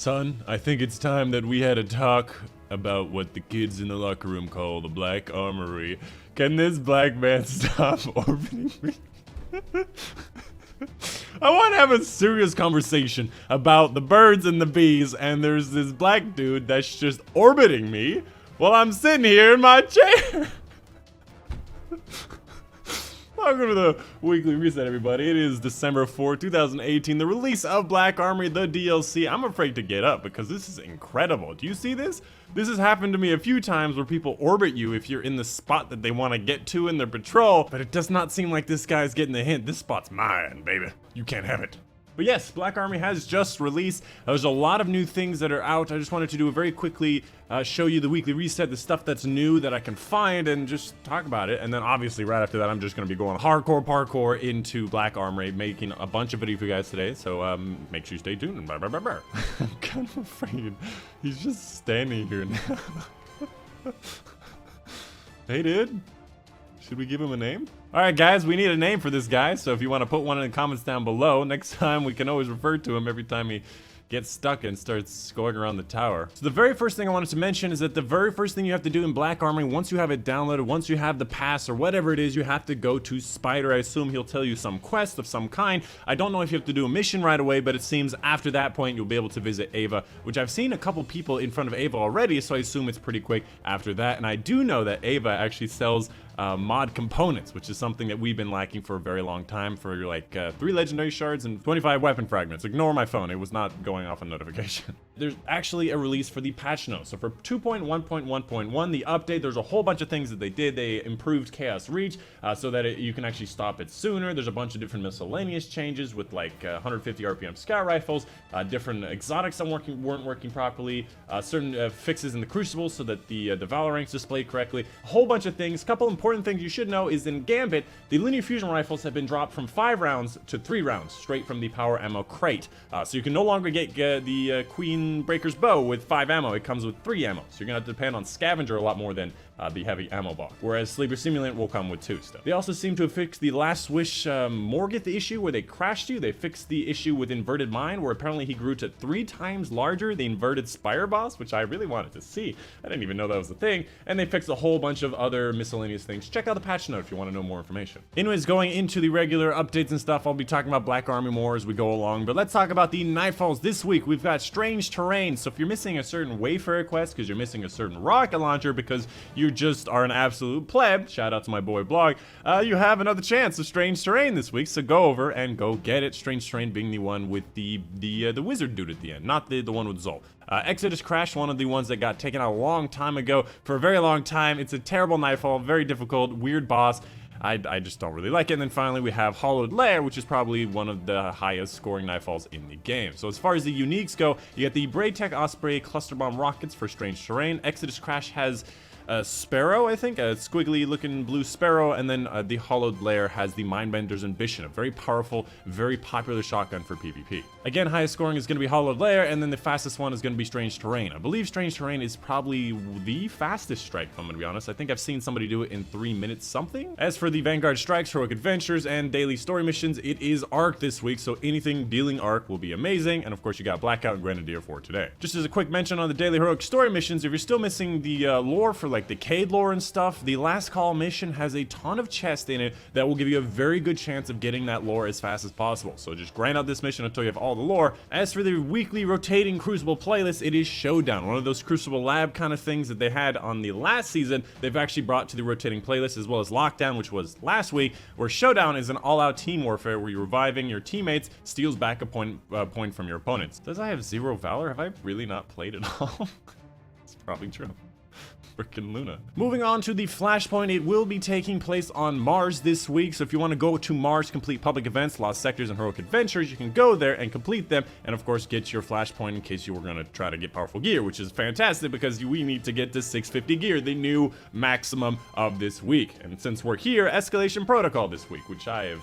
Son, I think it's time that we had a talk about what the kids in the locker room call the Black Armory. Can this black man stop orbiting me? I want to have a serious conversation about the birds and the bees, and there's this black dude that's just orbiting me while I'm sitting here in my chair. Welcome to the Weekly Reset, everybody. It is December 4, 2018, the release of Black Armory, the DLC. I'm afraid to get up because this is incredible. Do you see this? This has happened to me a few times where people orbit you if you're in the spot that they want to get to in their patrol, but it does not seem like this guy's getting the hint. This spot's mine, baby. You can't have it. But yes, Black Armory has just released. There's a lot of new things that are out. I just wanted to do a very quickly show you the weekly reset, the stuff that's new that I can find, and just talk about it. And then obviously right after that, I'm just going to be going hardcore parkour into Black Armory, making a bunch of videos for you guys today. So make sure you stay tuned. And I'm kind of afraid he's just standing here now. Hey, dude. Should we give him a name? Alright guys, we need a name for this guy, so if you want to put one in the comments down below, next time we can always refer to him every time he gets stuck and starts going around the tower. So the very first thing I wanted to mention is that the very first thing you have to do in Black Armory, once you have it downloaded, once you have the pass or whatever it is, you have to go to Spider. I assume he'll tell you some quest of some kind. I don't know if you have to do a mission right away, but it seems after that point you'll be able to visit Ava, which I've seen a couple people in front of Ava already, so I assume it's pretty quick after that. And I do know that Ava actually sells mod components, which is something that we've been lacking for a very long time, for like 3 legendary shards and 25 weapon fragments. Ignore my phone, it was not going off a notification. There's actually a release for the patch notes. So for 2.1.1.1, the update, there's a whole bunch of things that they did. They improved Chaos Reach so that you can actually stop it sooner. There's a bunch of different miscellaneous changes with like 150 RPM scout rifles, different exotics that weren't working properly, certain fixes in the Crucible so that the Zavala ranks displayed correctly, a whole bunch of things. A couple important things you should know is in Gambit, the linear fusion rifles have been dropped from 5 rounds to 3 rounds, straight from the power ammo crate. So you can no longer get the Queen Breaker's bow with 5 ammo. It comes with 3 ammo. So you're gonna have to depend on Scavenger a lot more than the heavy ammo box, whereas Sleeper Simulant will come with 2 stuff. They also seem to have fixed the Last Wish Morgeth issue where they crashed you. They fixed the issue with Inverted Mine, where apparently he grew to 3 times larger, the Inverted Spire boss, which I really wanted to see. I didn't even know that was a thing. And they fixed a whole bunch of other miscellaneous things. Check out the patch note if you want to know more information. Anyways, going into the regular updates and stuff, I'll be talking about Black Armory more as we go along, but let's talk about the Nightfalls this week. We've got Strange Terrain, so if you're missing a certain Wayfarer quest because you're missing a certain rocket launcher because you just are an absolute pleb, shout out to my boy Blog, you have another chance of Strange Terrain this week, so go over and go get it. Strange Terrain being the one with the wizard dude at the end, not the one with Zol. Exodus Crash, one of the ones that got taken out a long time ago, for a very long time. It's a terrible Nightfall, very difficult, weird boss. I just don't really like it. And then finally we have Hollowed Lair, which is probably one of the highest scoring Nightfalls in the game. So as far as the uniques go, you get the Braytech Osprey Cluster Bomb Rockets for Strange Terrain. Exodus Crash has a Sparrow, I think, a squiggly looking blue Sparrow, and then the Hollowed Lair has the Mindbender's Ambition, a very powerful, very popular shotgun for PvP. Again, highest scoring is going to be Hollowed Lair, and then the fastest one is going to be Strange Terrain. I believe Strange Terrain is probably the fastest strike, if I'm going to be honest. I think I've seen somebody do it in 3 minutes something. As for the Vanguard Strikes, Heroic Adventures, and Daily Story Missions, it is Arc this week, so anything dealing Arc will be amazing, and of course you got Blackout and Grenadier for today. Just as a quick mention on the Daily Heroic Story Missions, if you're still missing the lore for like the Cade lore and stuff, the Last Call mission has a ton of chests in it that will give you a very good chance of getting that lore as fast as possible. So just grind out this mission until you have all the lore. As for the weekly rotating Crucible playlist, it is Showdown, one of those Crucible Lab kind of things that they had on the last season. They've actually brought to the rotating playlist, as well as Lockdown, which was last week, where Showdown is an all-out team warfare where you're reviving your teammates, steals back a point from your opponents. Does I have 0 Valor? Have I really not played at all? It's probably true. Frickin' Luna. Moving on to the Flashpoint, it will be taking place on Mars this week, so if you want to go to Mars, complete public events, Lost Sectors, and Heroic Adventures, you can go there and complete them, and of course get your Flashpoint in case you were going to try to get powerful gear, which is fantastic because we need to get to 650 gear, the new maximum of this week. And since we're here, Escalation Protocol this week, which I have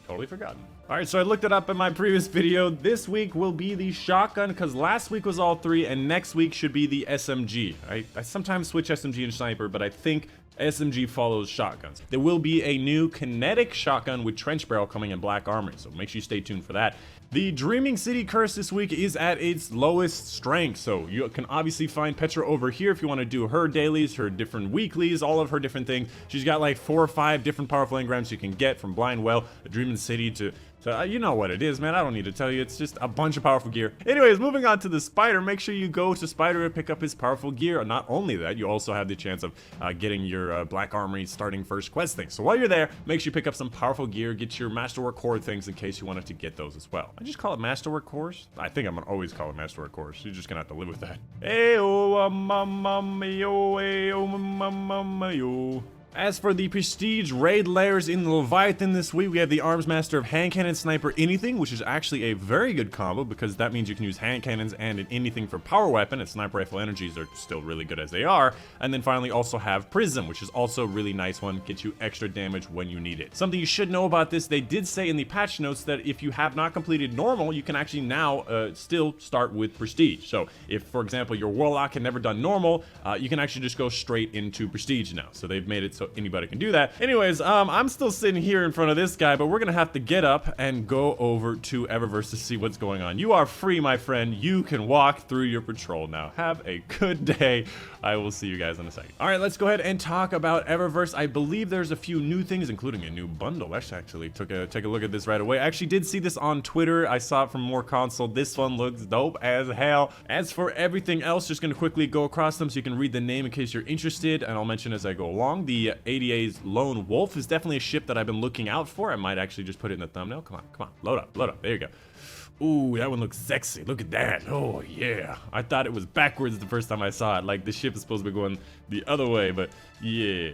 totally forgotten. Alright, so I looked it up in my previous video. This week will be the shotgun, because last week was all 3, and next week should be the SMG. I sometimes switch SMG and sniper, but I think SMG follows shotguns. There will be a new kinetic shotgun with trench barrel coming in Black Armory, so make sure you stay tuned for that. The Dreaming City curse this week is at its lowest strength, so you can obviously find Petra over here if you want to do her dailies, her different weeklies, all of her different things. She's got like 4 or 5 different powerful engrams you can get from Blind Well, the Dreaming City to... So you know what it is, man. I don't need to tell you. It's just a bunch of powerful gear. Anyways, moving on to the Spider. Make sure you go to Spider and pick up his powerful gear. Not only that, you also have the chance of getting your Black Armory starting first quest thing. So while you're there, make sure you pick up some powerful gear. Get your Masterwork Core things in case you wanted to get those as well. I just call it Masterwork Cores. I think I'm gonna always call it Masterwork Cores. You're just gonna have to live with that. Hey, oh, mamma yo, hey, oh, mamma yo. As for the Prestige raid layers in the Leviathan this week, we have the Arms Master of Hand Cannon Sniper Anything, which is actually a very good combo because that means you can use hand cannons and an anything for power weapon, and sniper rifle energies are still really good as they are. And then finally also have Prism, which is also a really nice one, gets you extra damage when you need it. Something you should know about this, they did say in the patch notes that if you have not completed normal, you can actually now still start with Prestige. So if, for example, your Warlock had never done normal, you can actually just go straight into Prestige now. So they've made it so anybody can do that. Anyways, I'm still sitting here in front of this guy, but we're gonna have to get up and go over to Eververse to see what's going on. You are free, my friend. You can walk through your patrol now. Have a good day. I will see you guys in a second. All right, let's go ahead and talk about Eververse. I believe there's a few new things, including a new bundle. Let's actually take a look at this right away. I actually did see this on Twitter. I saw it from More Console. This one looks dope as hell. As for everything else, just gonna quickly go across them so you can read the name in case you're interested, and I'll mention as I go along. The ADA's Lone Wolf is definitely a ship that I've been looking out for. I might actually just put it in the thumbnail. Come on, load up. There you go. Ooh, that one looks sexy. Look at that. Oh, yeah. I thought it was backwards the first time I saw it. Like, the ship is supposed to be going the other way, but yeah.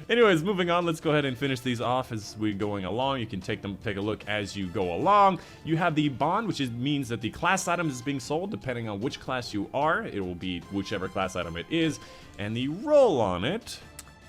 Anyways, moving on. Let's go ahead and finish these off as we're going along. You can take a look as you go along. You have the bond, which means that the class item is being sold depending on which class you are. It will be whichever class item it is. And the roll on it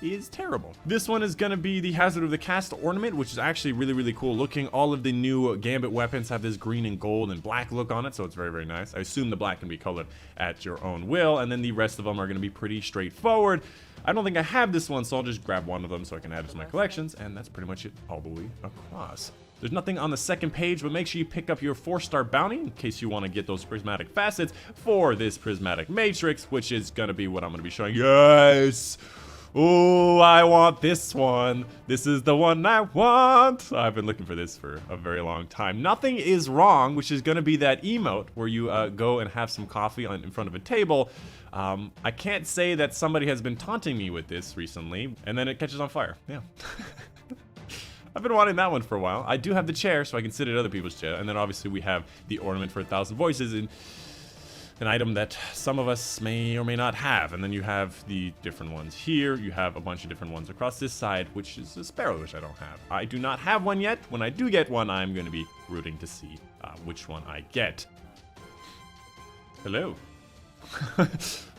is terrible. This one is gonna be the Hazard of the Cast ornament, which is actually really, really cool looking. All of the new Gambit weapons have this green and gold and black look on it, so it's very, very nice. I assume the black can be colored at your own will, and then the rest of them are gonna be pretty straightforward. I don't think I have this one, so I'll just grab one of them so I can add it to my collections, and that's pretty much it all the way across. There's nothing on the second page, but make sure you pick up your 4-star bounty in case you want to get those prismatic facets for this prismatic matrix, which is gonna be what I'm gonna be showing. Yes! Oh, I want this one. This is the one I want. I've been looking for this for a very long time. Nothing is wrong, which is going to be that emote where you go and have some coffee in front of a table. I can't say that somebody has been taunting me with this recently, and then it catches on fire. Yeah. I've been wanting that one for a while. I do have the chair, so I can sit at other people's chair, and then obviously we have the ornament for 1,000 voices, and an item that some of us may or may not have. And then you have the different ones here. You have a bunch of different ones across this side, which is a sparrow, which I don't have. I do not have one yet. When I do get one, I'm going to be rooting to see which one I get. Hello.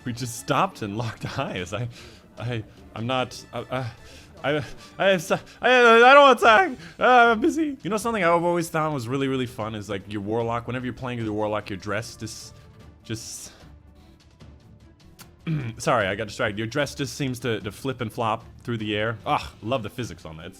We just stopped and locked eyes. I'm not. I don't want to talk. I'm busy. You know something I've always thought was really, really fun is like your Warlock. Whenever you're playing with your Warlock, your dress just sorry, I got distracted. Your dress just seems to flip and flop through the air. Ah, love the physics on that.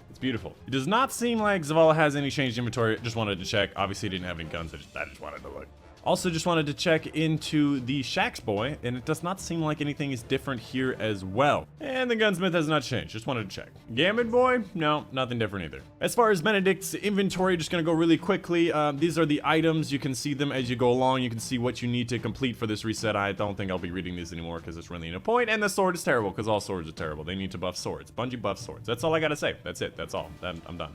It's beautiful. It does not seem like Zavala has any changed inventory. Just wanted to check. Obviously, didn't have any guns. I just wanted to look. Also, just wanted to check into the Shax Boy, and it does not seem like anything is different here as well. And the gunsmith has not changed. Just wanted to check. Gambit Boy? No, nothing different either. As far as Benedict's inventory, just gonna go really quickly. These are the items. You can see them as you go along. You can see what you need to complete for this reset. I don't think I'll be reading these anymore because it's really no point. And the sword is terrible because all swords are terrible. They need to buff swords. Bungie buff swords. That's all I gotta say. That's it. That's all. I'm done.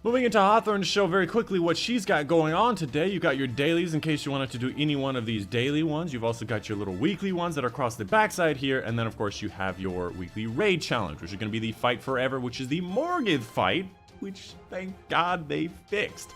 Moving into Hawthorne Show very quickly, what she's got going on today. You got your dailies in case you wanted to do any one of these daily ones. You've also got your little weekly ones that are across the backside here, and then of course you have your weekly raid challenge, which is going to be the Fight Forever, which is the Morgoth fight, which thank God they fixed.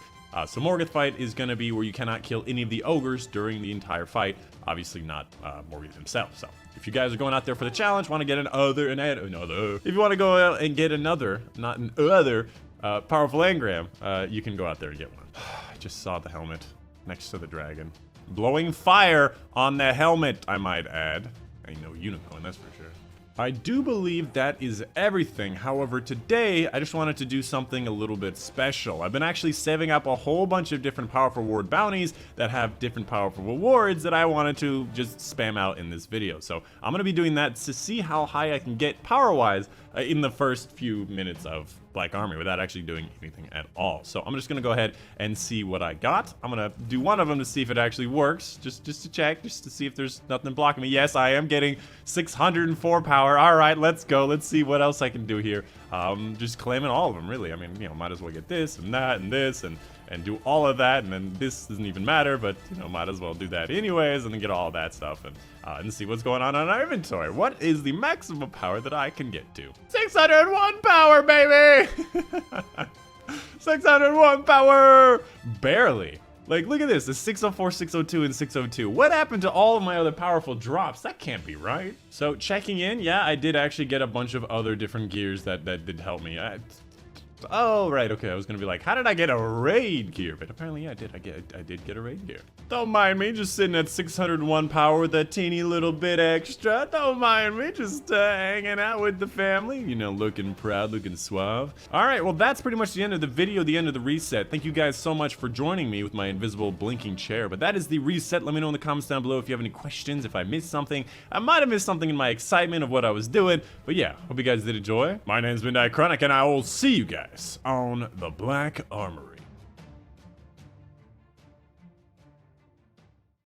So Morgoth fight is going to be where you cannot kill any of the ogres during the entire fight. Obviously not Morgoth himself. So if you guys are going out there for the challenge, want to get another, if you want to go out and get another, not an other. Powerful engram, you can go out there and get one. I just saw the helmet next to the dragon. Blowing fire on the helmet, I might add. Ain't no unicorn, that's for sure. I do believe that is everything. However, today I just wanted to do something a little bit special. I've been actually saving up a whole bunch of different powerful reward bounties that have different powerful rewards that I wanted to just spam out in this video. So I'm gonna be doing that to see how high I can get power-wise in the first few minutes of Black Armory without actually doing anything at all. So I'm just gonna go ahead and see what I got. I'm gonna do one of them to see if it actually works, just to check, just to see if there's nothing blocking me. Yes, I am getting 604 power. All right, let's go. Let's see what else I can do here. Just claiming all of them, really. I mean, you know, might as well get this and that and this and do all of that, and then this doesn't even matter, but, you know, might as well do that anyways, and then get all that stuff, and see what's going on our inventory. What is the maximum power that I can get to? 601 power, baby! 601 power! Barely. Like, look at this, the 604, 602, and 602. What happened to all of my other powerful drops? That can't be right. So, checking in, yeah, I did actually get a bunch of other different gears that did help me. Oh, right, okay, I was gonna be like, how did I get a raid gear? But apparently, yeah, I did get a raid gear. Don't mind me, just sitting at 601 power with a teeny little bit extra. Don't mind me, just hanging out with the family. You know, looking proud, looking suave. All right, well, that's pretty much the end of the video, the end of the reset. Thank you guys so much for joining me with my invisible blinking chair. But that is the reset. Let me know in the comments down below if you have any questions, if I missed something. I might have missed something in my excitement of what I was doing. But yeah, hope you guys did enjoy. My name's been Dychronic, and I will see you guys on the Black Armory.